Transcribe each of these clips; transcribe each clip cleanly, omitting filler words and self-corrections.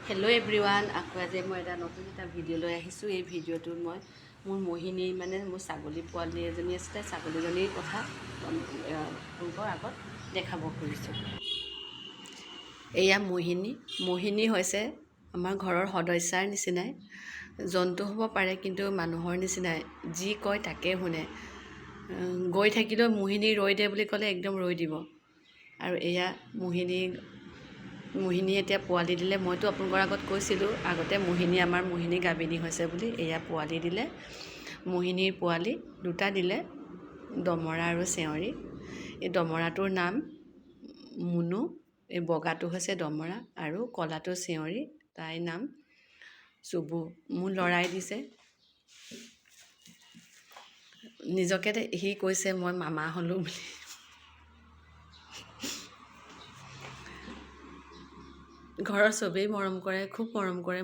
Hello' everyone, আকৌ আজি মই নতুন এটা ভিডিঅ' লৈ আহিছোঁ। এই ভিডিঅ'টোত মই মোৰ মোহিনী মোৰ ছাগলী পোৱালি এজনী আছিলে, ছাগলীজনীৰ কথা আপোনালোকৰ আগত দেখাব খুজিছোঁ। এয়া মোহিনী হৈছে আমাৰ ঘৰৰ সদস্যাৰ নিচিনাই। জন্তু হ'ব পাৰে কিন্তু মানুহৰ নিচিনাই, যি কয় তাকে শুনে। গৈ থাকিলেও মোহিনী ৰৈ দে বুলি ক'লে একদম ৰৈ দিব। আৰু এয়া মোহিনী এতিয়া পোৱালি দিলে। মইতো আপোনালোকৰ আগত কৈছিলোঁ আগতে আমাৰ মোহিনী গাভিনী হৈছে বুলি। এয়া পোৱালি দিলে, মোহিনীৰ পোৱালি দুটা দিলে, দমৰা আৰু চেউৰী। এই দমৰাটোৰ নাম মুনু, এই বগাটো হৈছে দমৰা আৰু ক'লাটো চেউৰী, তাইৰ নাম চুবু। মোৰ ল'ৰাই দিছে। নিজকে সি কৈছে মই মামা হ'লোঁ বুলি। ঘৰৰ চবেই মৰম কৰে, খুব মৰম কৰে।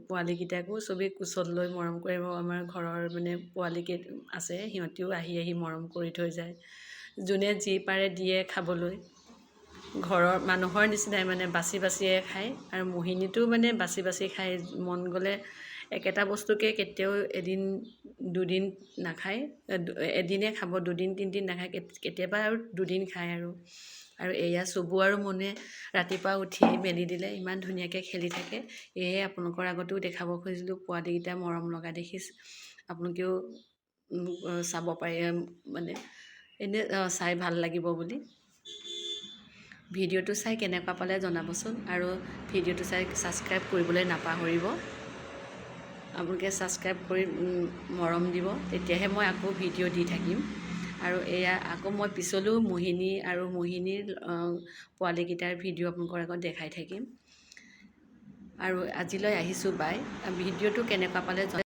পোৱালীকেইটাকো চবেই কোচত লৈ মৰম কৰে। আমাৰ ঘৰৰ পোৱালীকেইটা আছে, সিহঁতেও আহি মৰম কৰি থৈ যায়। যোনে যি পাৰে দিয়ে খাবলৈ। ঘৰৰ মানুহৰ নিচিনাই বাচি বাচিয়ে খায়। আৰু মোহিনীটো বাচি বাচি খায়। মন গ'লে একেটা বস্তুকে কেতিয়াও এদিন দুদিন নাখায়, এদিনে খাব, দুদিন তিনিদিন নাখায়, কেতিয়াবা আৰু দুদিন খায় আৰু এয়া চুবু আৰু মুনুৱে ৰাতিপুৱা উঠি মেলি দিলে ইমান ধুনীয়াকৈ খেলি থাকে। এয়ে আপোনালোকৰ আগতেও দেখাব খুজিছিলোঁ। পোৱালীকেইটা মৰম লগা দেখি আপোনালোকেও চাব পাৰে, এনে চাই ভাল লাগিব বুলি। ভিডিঅ'টো চাই কেনেকুৱা পালে জনাবচোন, আৰু ভিডিঅ'টো চাই ছাবস্ক্ৰাইব কৰিবলৈ নাপাহৰিব। আপোনালোকে ছাবস্ক্ৰাইব কৰি মৰম দিব, তেতিয়াহে মই আকৌ ভিডিঅ' দি থাকিম। আৰু এয়া আকৌ মই পিছলৈও মোহিনী আৰু মোহিনীৰ পোৱালীকেইটাৰ ভিডিঅ' আপোনালোকৰ আগত দেখাই থাকিম। আৰু আজিলৈ আহিছোঁ, বাই। ভিডিঅ'টো কেনেকুৱা পালে